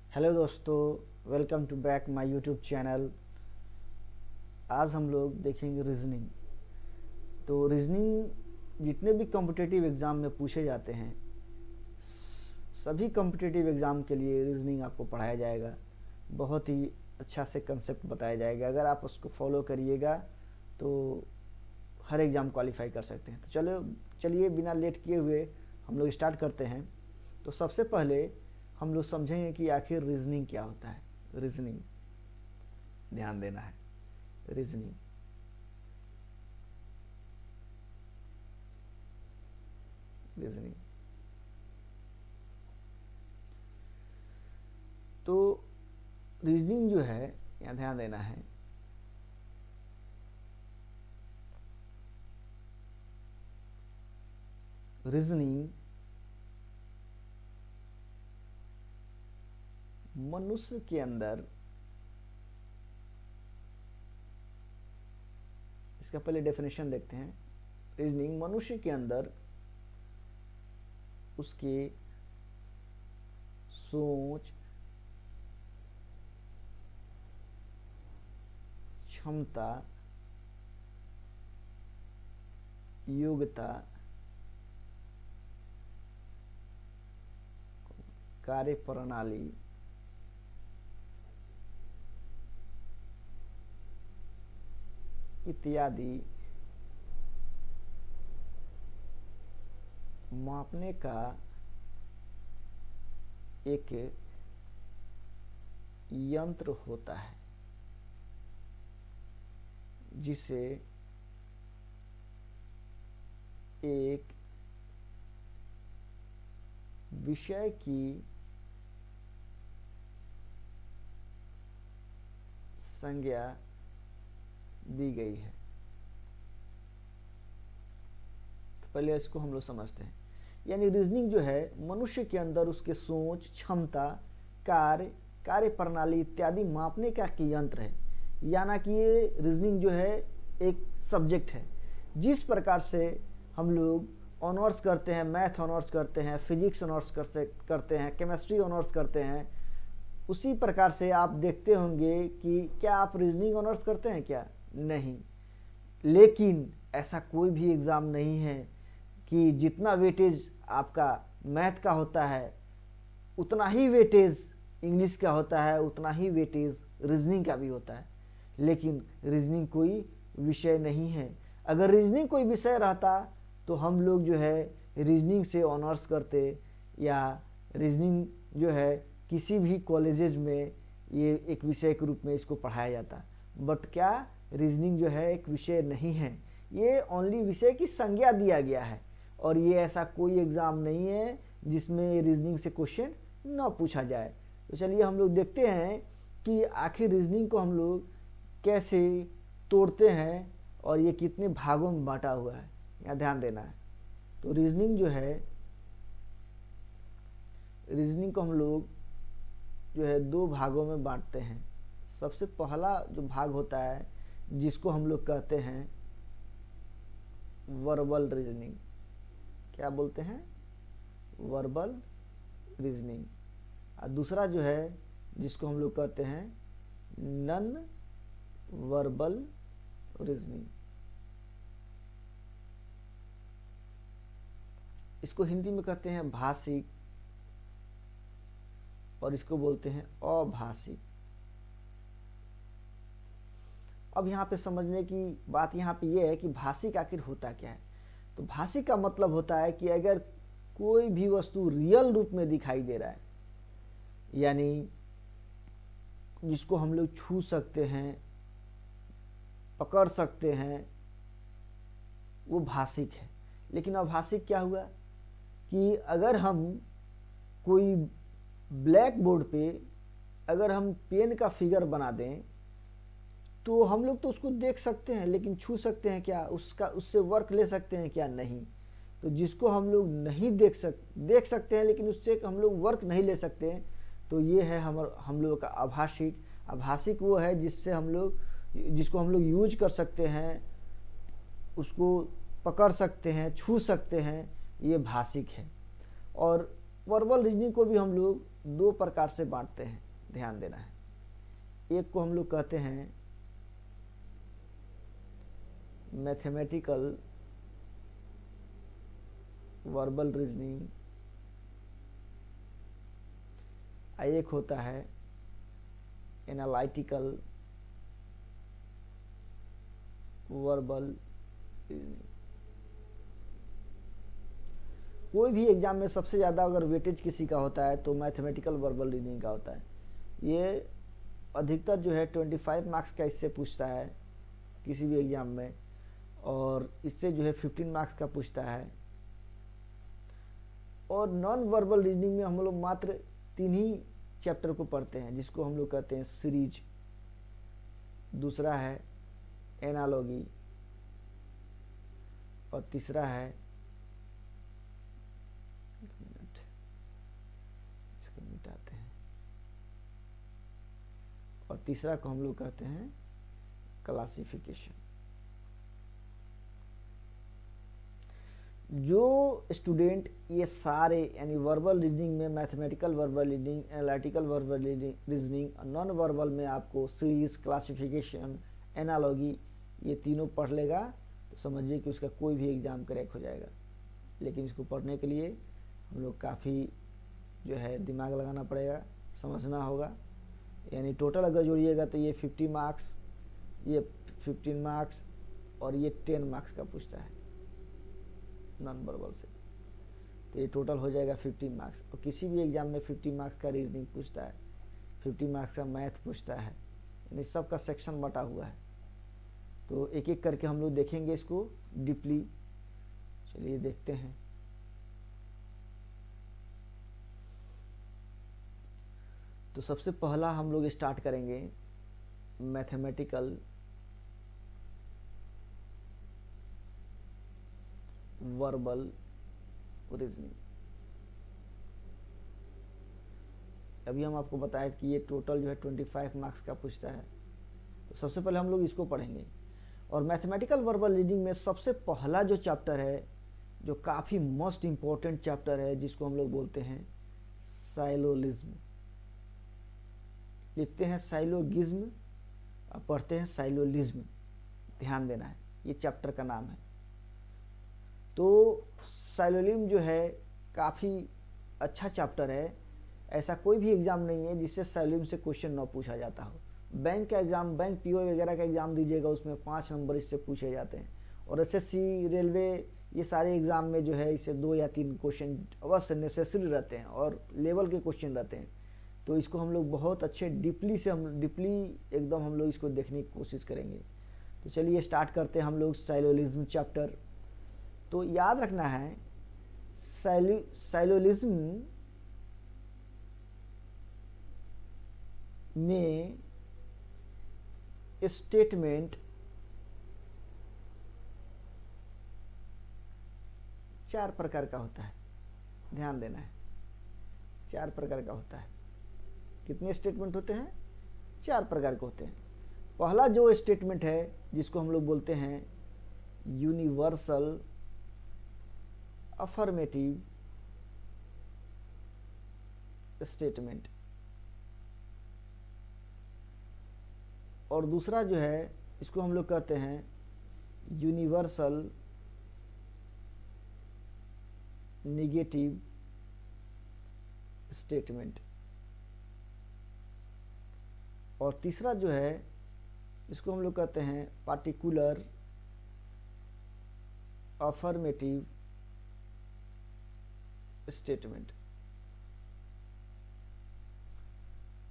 Hello दोस्तों, welcome to back my YouTube channel. आज हम लोग देखेंगे रीजनिंग। तो रीजनिंग जितने भी कॉम्पिटिटिव एग्ज़ाम में पूछे जाते हैं, सभी कॉम्पिटिटिव एग्ज़ाम के लिए रीजनिंग आपको पढ़ाया जाएगा। बहुत ही अच्छा से कंसेप्ट बताया जाएगा। अगर आप उसको फॉलो करिएगा तो हर एग्ज़ाम क्वालिफाई कर सकते हैं। तो चलिए बिना लेट किए हुए हम लोग स्टार्ट करते हैं। तो सबसे पहले हम लोग समझेंगे कि आखिर रीजनिंग क्या होता है। रीजनिंग, ध्यान देना है। रीजनिंग रीजनिंग तो रीजनिंग जो है, यहाँ ध्यान देना है। रीजनिंग मनुष्य के अंदर, इसका पहले डेफिनेशन देखते हैं। रीजनिंग मनुष्य के अंदर उसके सोच, क्षमता, योग्यता, कार्य प्रणाली, इत्यादि मापने का एक यंत्र होता है, जिसे एक विषय की संज्ञा दी गई है। तो पहले इसको हम लोग समझते हैं। यानी रीजनिंग जो है मनुष्य के अंदर उसके सोच, क्षमता, कार्य प्रणाली इत्यादि मापने का यंत्र है। यानी कि ये रीजनिंग जो है एक सब्जेक्ट है। जिस प्रकार से हम लोग ऑनर्स करते हैं, मैथ ऑनर्स करते हैं, फिजिक्स ऑनर्स करते हैं, केमिस्ट्री ऑनर्स करते हैं, उसी प्रकार से आप देखते होंगे कि क्या आप रीजनिंग ऑनर्स करते हैं क्या? नहीं। लेकिन ऐसा कोई भी एग्ज़ाम नहीं है कि जितना वेटेज आपका मैथ का होता है उतना ही वेटेज इंग्लिश का होता है, उतना ही वेटेज रीजनिंग का भी होता है। लेकिन रीजनिंग कोई विषय नहीं है। अगर रीजनिंग कोई विषय रहता तो हम लोग जो है रीजनिंग से ऑनर्स करते, या रीजनिंग जो है किसी भी कॉलेजेस में ये एक विषय के रूप में इसको पढ़ाया जाता। बट क्या रीजनिंग जो है एक विषय नहीं है, ये ओनली विषय की संज्ञा दिया गया है। और ये ऐसा कोई एग्ज़ाम नहीं है जिसमें रीजनिंग से क्वेश्चन ना पूछा जाए। तो चलिए हम लोग देखते हैं कि आखिर रीजनिंग को हम लोग कैसे तोड़ते हैं और ये कितने भागों में बांटा हुआ है, यहाँ ध्यान देना है। तो रीजनिंग जो है, रीजनिंग को हम लोग जो है दो भागों में बांटते हैं। सबसे पहला जो भाग होता है जिसको हम लोग कहते हैं वर्बल रीजनिंग। क्या बोलते हैं? Verbal reasoning. और दूसरा जो है जिसको हम लोग कहते हैं नॉन वर्बल रीजनिंग। इसको हिंदी में कहते हैं भाषिक और इसको बोलते हैं अभाषिक। अब यहाँ पे समझने की बात यहाँ पे ये है कि भाषिक आखिर होता क्या है। तो भाषिक का मतलब होता है कि अगर कोई भी वस्तु रियल रूप में दिखाई दे रहा है, यानी जिसको हम लोग छू सकते हैं, पकड़ सकते हैं, वो भाषिक है। लेकिन अभाषिक क्या हुआ कि अगर हम कोई ब्लैक बोर्ड पे अगर हम पेन का फिगर बना दें तो हम लोग तो उसको देख सकते हैं, लेकिन छू सकते हैं क्या? उससे वर्क ले सकते हैं क्या? नहीं। तो जिसको हम लोग नहीं देख सकते हैं लेकिन उससे हम लोग वर्क नहीं ले सकते हैं, तो ये है हम लोग का आभाषिक। आभाषिक वो है जिसको हम लोग यूज कर सकते हैं, उसको पकड़ सकते हैं, छू सकते हैं, ये भाषिक है। और वर्बल रीजनिंग को भी हम लोग दो प्रकार से बांटते हैं, ध्यान देना है। एक को हम लोग कहते हैं मैथमेटिकल वर्बल रीजनिंग, एक होता है एनालिटिकल वर्बल रीजनिंग। कोई भी एग्जाम में सबसे ज़्यादा अगर वेटेज किसी का होता है तो मैथमेटिकल वर्बल रीजनिंग का होता है। ये अधिकतर जो है 25 मार्क्स का इससे पूछता है किसी भी एग्जाम में, और इससे जो है 15 मार्क्स का पूछता है। और नॉन वर्बल रीजनिंग में हम लोग मात्र 3 ही चैप्टर को पढ़ते हैं, जिसको हम लोग कहते हैं सीरीज, दूसरा है एनालॉजी, और तीसरा है, एक मिनट इसको मिटाते हैं, और तीसरा को हम लोग कहते हैं क्लासिफिकेशन। जो स्टूडेंट ये सारे यानी वर्बल रीजनिंग में mathematical verbal reasoning, analytical verbal reasoning, non verbal में आपको सीरीज, क्लासिफिकेशन, एनालॉजी, ये तीनों पढ़ लेगा तो समझिए कि उसका कोई भी एग्ज़ाम क्रैक हो जाएगा। लेकिन इसको पढ़ने के लिए हम लोग काफ़ी जो है दिमाग लगाना पड़ेगा, समझना होगा। यानी टोटल अगर जोड़िएगा तो ये 50 मार्क्स, ये 15 मार्क्स, और ये 10 मार्क्स का पूछता है नॉन वर्बल से, तो ये टोटल हो जाएगा 50 मार्क्स। और किसी भी एग्जाम में 50 मार्क्स का रीजनिंग पूछता है, 50 मार्क्स का मैथ पूछता है, यानी सबका सेक्शन बटा हुआ है। तो एक एक करके हम लोग देखेंगे इसको डीपली। चलिए देखते हैं। तो सबसे पहला हम लोग स्टार्ट करेंगे मैथमेटिकल वर्बल रीजनिंग। अभी हम आपको बताया कि ये टोटल जो है 25 मार्क्स का पूछता है। तो सबसे पहले हम लोग इसको पढ़ेंगे। और मैथमेटिकल वर्बल रीजनिंग में सबसे पहला जो चैप्टर है, जो काफ़ी मोस्ट इम्पोर्टेंट चैप्टर है, जिसको हम लोग बोलते हैं साइलोलिज्म। लिखते हैं साइलोगिज्म, पढ़ते हैं साइलोलिज्म। ध्यान देना है, ये चैप्टर का नाम है। तो साइलोलिज्म जो है काफ़ी अच्छा चैप्टर है। ऐसा कोई भी एग्ज़ाम नहीं है जिससे साइलोलिज्म से क्वेश्चन ना पूछा जाता हो। बैंक का एग्ज़ाम, बैंक पीओ वगैरह का एग्ज़ाम दीजिएगा, उसमें 5 नंबर इससे पूछे जाते हैं। और एसएससी, रेलवे, ये सारे एग्ज़ाम में जो है इससे 2 या 3 क्वेश्चन अवश्य नेसेसरी रहते हैं, और लेवल के क्वेश्चन रहते हैं। तो इसको हम लोग बहुत अच्छे डीपली एकदम हम लोग इसको देखने की कोशिश करेंगे। तो चलिए स्टार्ट करते हैं हम लोग साइलोलिज्म चैप्टर। तो याद रखना है साइलोलिज्म में स्टेटमेंट 4 प्रकार का होता है। ध्यान देना है, 4 प्रकार का होता है। कितने स्टेटमेंट होते हैं? 4 प्रकार के होते हैं। पहला जो स्टेटमेंट है, जिसको हम लोग बोलते हैं यूनिवर्सल अफर्मेटिव स्टेटमेंट। और दूसरा जो है, इसको हम लोग कहते हैं यूनिवर्सल नेगेटिव स्टेटमेंट। और तीसरा जो है, इसको हम लोग कहते हैं पार्टिकुलर अफर्मेटिव स्टेटमेंट।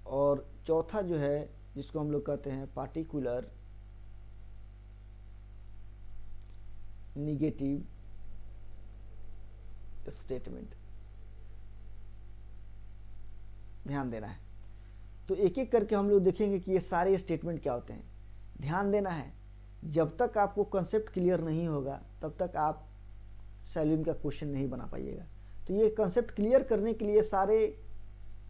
और चौथा जो है, जिसको हम लोग कहते हैं पार्टिकुलर निगेटिव स्टेटमेंट। ध्यान देना है। तो एक एक करके हम लोग देखेंगे कि ये सारे स्टेटमेंट क्या होते हैं। ध्यान देना है, जब तक आपको कंसेप्ट क्लियर नहीं होगा तब तक आप साइलोलिज्म का क्वेश्चन नहीं बना पाइएगा। तो ये कंसेप्ट क्लियर करने के लिए सारे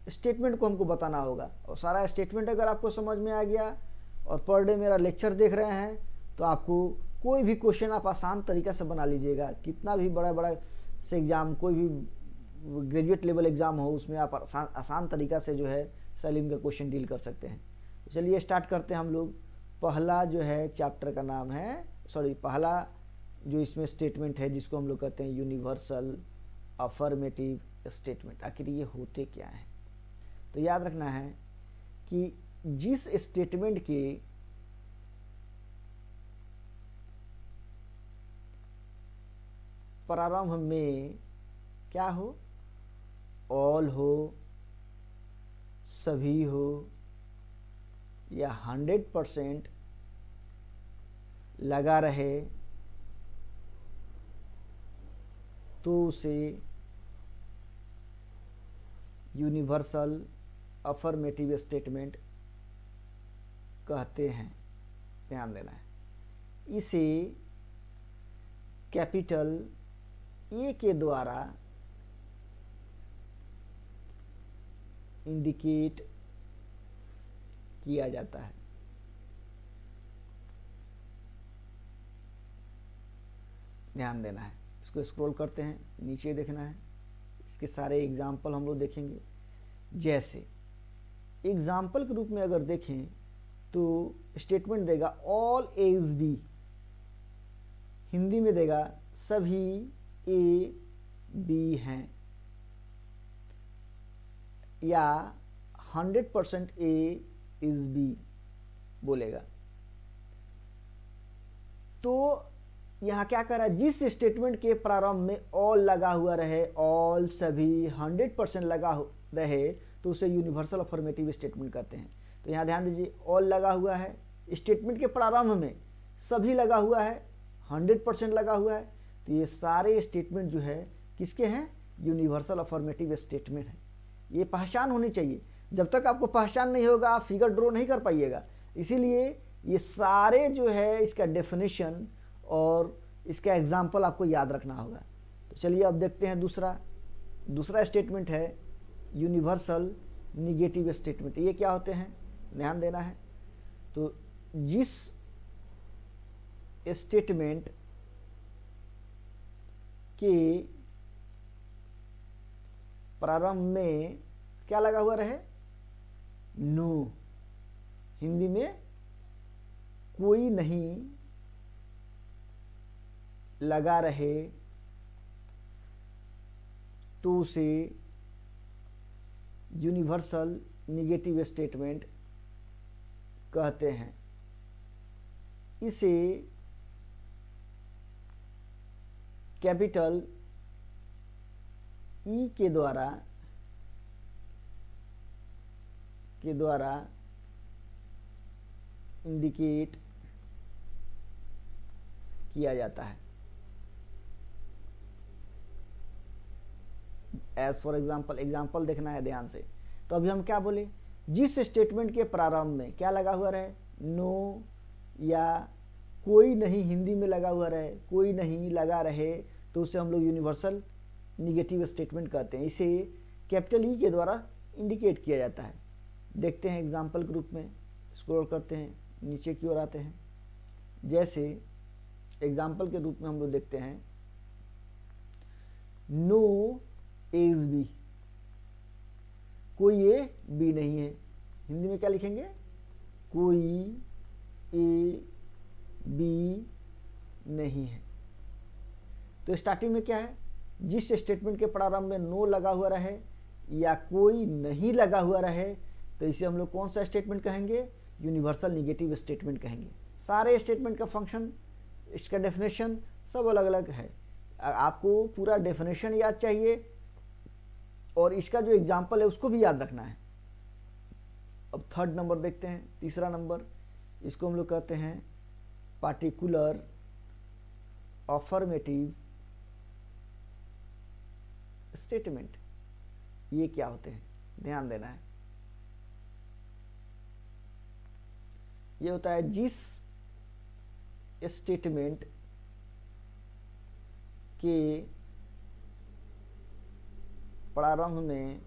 स्टेटमेंट को हमको बताना होगा। और सारा स्टेटमेंट अगर आपको समझ में आ गया और पर डे मेरा लेक्चर देख रहे हैं, तो आपको कोई भी क्वेश्चन आप आसान तरीका से बना लीजिएगा। कितना भी बड़ा से एग्ज़ाम, कोई भी ग्रेजुएट लेवल एग्ज़ाम हो उसमें आप आसान तरीक़ा से जो है सलीम का क्वेश्चन डील कर सकते हैं। तो चलिए स्टार्ट करते हैं हम लोग। पहला जो है चैप्टर का नाम है, पहला जो इसमें स्टेटमेंट है जिसको हम लोग कहते हैं यूनिवर्सल अफर्मेटिव स्टेटमेंट। आखिर ये होते क्या हैं? तो याद रखना है कि जिस स्टेटमेंट के प्रारंभ में क्या हो, ऑल हो, सभी हो या 100% लगा रहे, तो उसे यूनिवर्सल अफर्मेटिव स्टेटमेंट कहते हैं। ध्यान देना है। इसे कैपिटल ए के द्वारा इंडिकेट किया जाता है। ध्यान देना है। इसको स्क्रॉल करते हैं, नीचे देखना है। इसके सारे एग्जाम्पल हम लोग देखेंगे। जैसे एग्जाम्पल के रूप में अगर देखें तो स्टेटमेंट देगा ऑल एज बी, हिंदी में देगा सभी ए बी हैं, या 100% ए इज बी बोलेगा। तो यहाँ क्या कर रहा है, जिस स्टेटमेंट के प्रारंभ में ऑल लगा हुआ रहे, ऑल सभी 100% लगा रहे, तो उसे यूनिवर्सल अफर्मेटिव स्टेटमेंट कहते हैं। तो यहाँ ध्यान दीजिए, ऑल लगा हुआ है, स्टेटमेंट के प्रारंभ में सभी लगा हुआ है, 100% लगा हुआ है, तो ये सारे स्टेटमेंट जो है किसके हैं? यूनिवर्सल अफर्मेटिव स्टेटमेंट है। ये पहचान होनी चाहिए। जब तक आपको पहचान नहीं होगा आप फिगर ड्रॉ नहीं कर पाइएगा। इसीलिए ये सारे जो है इसका डेफिनेशन और इसका एग्जाम्पल आपको याद रखना होगा। तो चलिए अब देखते हैं दूसरा स्टेटमेंट है यूनिवर्सल निगेटिव स्टेटमेंट। ये क्या होते हैं, ध्यान देना है। तो जिस स्टेटमेंट के प्रारंभ में क्या लगा हुआ रहे, नो, हिंदी में कोई नहीं लगा रहे, तो उसे यूनिवर्सल निगेटिव स्टेटमेंट कहते हैं। इसे कैपिटल ई के द्वारा इंडिकेट किया जाता है। एज फॉर एग्जाम्पल देखना है ध्यान से। तो अभी हम क्या बोले, जिस स्टेटमेंट के प्रारंभ में क्या लगा हुआ रहे, नो या कोई नहीं, हिंदी में लगा हुआ रहे, कोई नहीं लगा रहे, तो उसे हम लोग यूनिवर्सल निगेटिव स्टेटमेंट कहते हैं। इसे कैपिटल ई के द्वारा इंडिकेट किया जाता है। देखते हैं एग्जाम्पल के रूप में, स्क्रॉल करते हैं, नीचे की ओर आते हैं। जैसे एग्जाम्पल के रूप में हम लोग देखते हैं, नो एज बी, कोई ए बी नहीं है, हिंदी में क्या लिखेंगे, कोई ए बी नहीं है। तो स्टार्टिंग में क्या है, जिस स्टेटमेंट के प्रारंभ में नो लगा हुआ रहे या कोई नहीं लगा हुआ रहे, तो इसे हम लोग कौन सा स्टेटमेंट कहेंगे, यूनिवर्सल निगेटिव स्टेटमेंट कहेंगे। सारे स्टेटमेंट का फंक्शन, इसका डेफिनेशन सब अलग अलग है। आपको पूरा डेफिनेशन याद चाहिए और इसका जो एग्जाम्पल है उसको भी याद रखना है। अब थर्ड नंबर देखते हैं, तीसरा नंबर, इसको हम लोग कहते हैं पार्टिकुलर अफर्मेटिव स्टेटमेंट। ये क्या होते हैं, ध्यान देना है। ये होता है जिस स्टेटमेंट के प्रारंभ में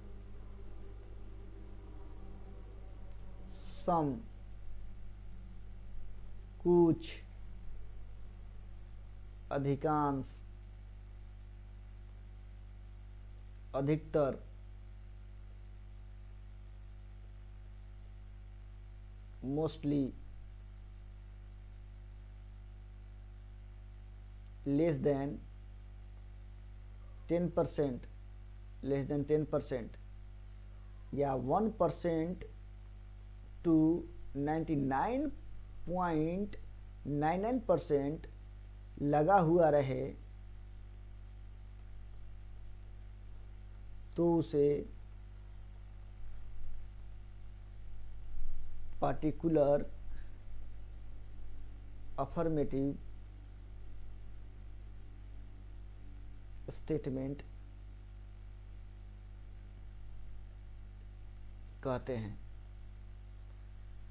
सम, कुछ, अधिकांश अधिकतर mostly less than 10%, less than 10% या 1% टू 99.99% लगा हुआ रहे तो उसे पार्टिकुलर अफर्मेटिव स्टेटमेंट कहते हैं।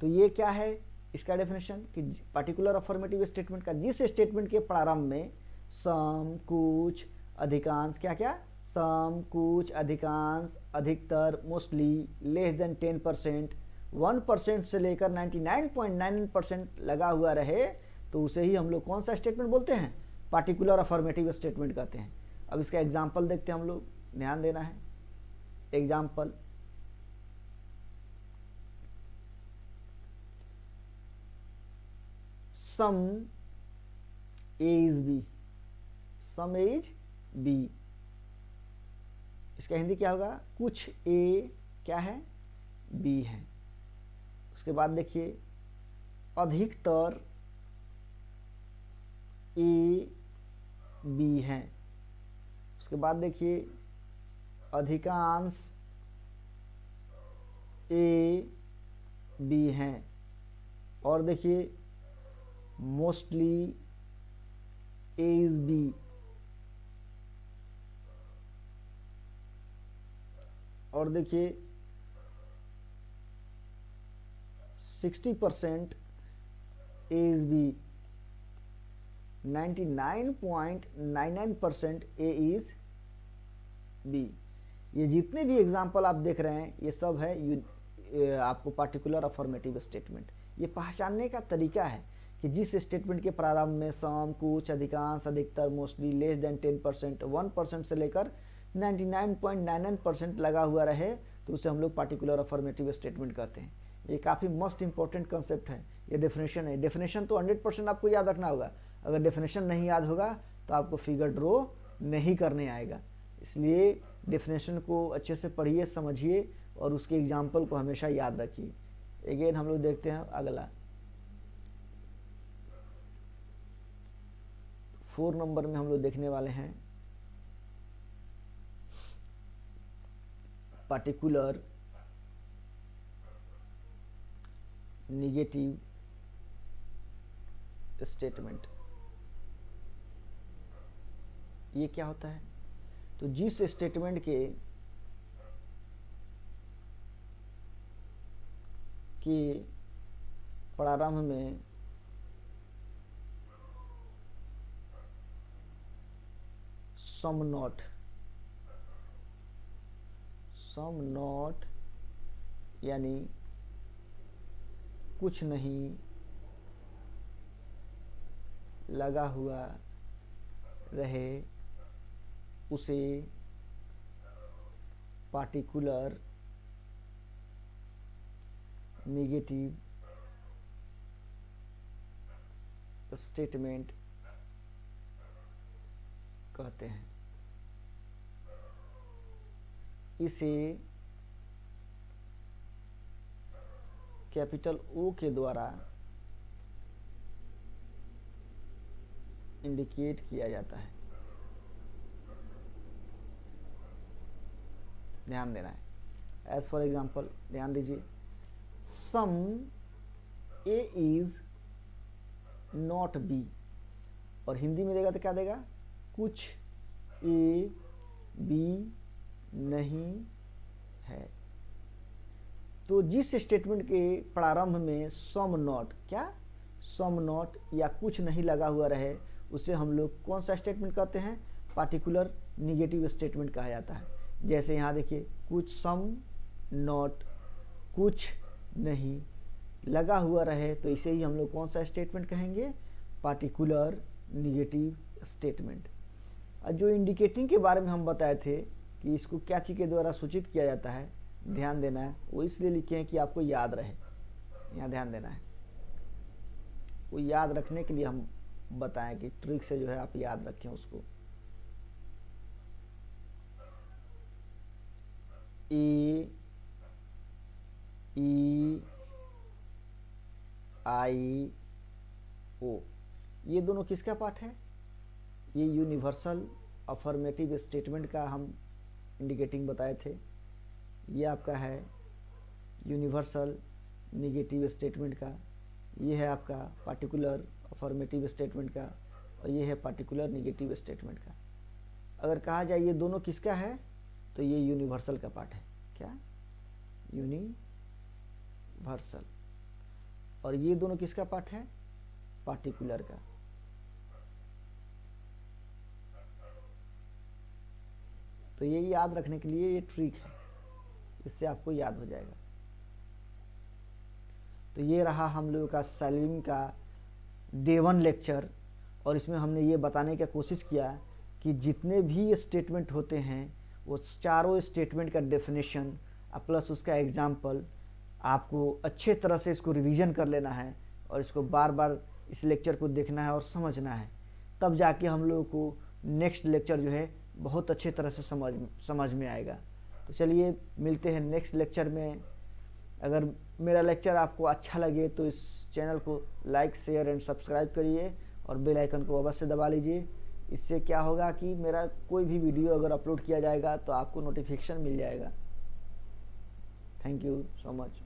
तो ये क्या है इसका डेफिनेशन कि पार्टिकुलर अफर्मेटिव स्टेटमेंट का जिस स्टेटमेंट के प्रारंभ में सम, कुछ, अधिकांश, क्या क्या, सम, कुछ, अधिकांश, अधिकतर, मोस्टली, लेस देन 10%, 1% से लेकर 99.99% लगा हुआ रहे तो उसे ही हम लोग कौन सा स्टेटमेंट बोलते हैं, पार्टिकुलर अफर्मेटिव स्टेटमेंट कहते हैं। अब इसका एग्जाम्पल देखते हैं हम लोग, ध्यान देना है। Example, some A is B, some A is B, इसका हिंदी क्या होगा, कुछ ए क्या है, बी है। उसके बाद देखिए अधिकतर ए बी है। उसके बाद देखिए अधिकांश ए बी हैं। और देखिए मोस्टली ए इज बी। और देखिए 60% A is B, 99.99% A is B. ये जितने भी एग्जाम्पल आप देख रहे हैं ये सब है आपको पार्टिकुलर अफर्मेटिव स्टेटमेंट। ये पहचानने का तरीका है कि जिस स्टेटमेंट के प्रारंभ में सम, कुछ, अधिकांश, अधिकतर, मोस्टली, लेस देन 10%, 1% से लेकर 99.99% लगा हुआ रहे तो उसे हम लोग पार्टिकुलर अफर्मेटिव स्टेटमेंट कहते हैं। ये काफ़ी मोस्ट इंपॉर्टेंट कंसेप्ट है। ये डेफिनेशन है। डेफिनेशन तो 100% आपको याद रखना होगा। अगर डेफिनेशन नहीं याद होगा तो आपको फिगर ड्रॉ नहीं करने आएगा। इसलिए डेफिनेशन को अच्छे से पढ़िए, समझिए और उसके एग्जाम्पल को हमेशा याद रखिए। अगेन हम लोग देखते हैं अगला 4 नंबर में हम लोग देखने वाले हैं पार्टिकुलर निगेटिव स्टेटमेंट। ये क्या होता है, तो जिस स्टेटमेंट के प्रारंभ में सम नॉट यानी कुछ नहीं लगा हुआ रहे उसे पार्टिकुलर निगेटिव स्टेटमेंट कहते हैं। इसे कैपिटल ओ के द्वारा इंडिकेट किया जाता है। ध्यान देना है। एज फॉर एग्जाम्पल ध्यान दीजिए, सम ए इज नॉट बी, और हिंदी में देगा तो क्या देगा, कुछ ए बी नहीं है। तो जिस स्टेटमेंट के प्रारंभ में सम नॉट, क्या, सम नॉट या कुछ नहीं लगा हुआ रहे उसे हम लोग कौन सा स्टेटमेंट कहते हैं, पार्टिकुलर निगेटिव स्टेटमेंट कहा जाता है। जैसे यहाँ देखिए, कुछ सम नॉट, कुछ नहीं लगा हुआ रहे तो इसे ही हम लोग कौन सा स्टेटमेंट कहेंगे, पार्टिकुलर निगेटिव स्टेटमेंट। जो इंडिकेटिंग के बारे में हम बताए थे कि इसको क्या चीज़ के द्वारा सूचित किया जाता है, ध्यान देना है। वो इसलिए लिखे हैं कि आपको याद रहे, यहाँ ध्यान देना है। वो याद रखने के लिए हम बताएं कि ट्रिक से जो है आप याद रखें उसको। ई आई ओ, ये दोनों किसका पार्ट है? ये यूनिवर्सल अफर्मेटिव स्टेटमेंट का हम इंडिकेटिंग बताए थे। ये आपका है यूनिवर्सल निगेटिव स्टेटमेंट का, ये है आपका पार्टिकुलर अफर्मेटिव स्टेटमेंट का, और ये है पार्टिकुलर निगेटिव स्टेटमेंट का। अगर कहा जाए ये दोनों किसका है, तो ये यूनिवर्सल का पार्ट है। क्या? यूनिवर्सल। और ये दोनों किसका पार्ट है? पार्टिकुलर का। तो ये याद रखने के लिए ये ट्रिक है, इससे आपको याद हो जाएगा। तो ये रहा हम लोगों का सलीम का डे 1 लेक्चर, और इसमें हमने ये बताने की कोशिश किया कि जितने भी स्टेटमेंट होते हैं वो चारों स्टेटमेंट का डेफिनेशन प्लस उसका एग्जाम्पल आपको अच्छे तरह से इसको रिवीजन कर लेना है, और इसको बार बार इस लेक्चर को देखना है और समझना है। तब जाके हम लोगों को नेक्स्ट लेक्चर जो है बहुत अच्छे तरह से समझ में आएगा। तो चलिए मिलते हैं नेक्स्ट लेक्चर में। अगर मेरा लेक्चर आपको अच्छा लगे तो इस चैनल को लाइक, शेयर एंड सब्सक्राइब करिए, और बेल आइकन को अवश्य दबा लीजिए। इससे क्या होगा कि मेरा कोई भी वीडियो अगर अपलोड किया जाएगा तो आपको नोटिफिकेशन मिल जाएगा। Thank you so much.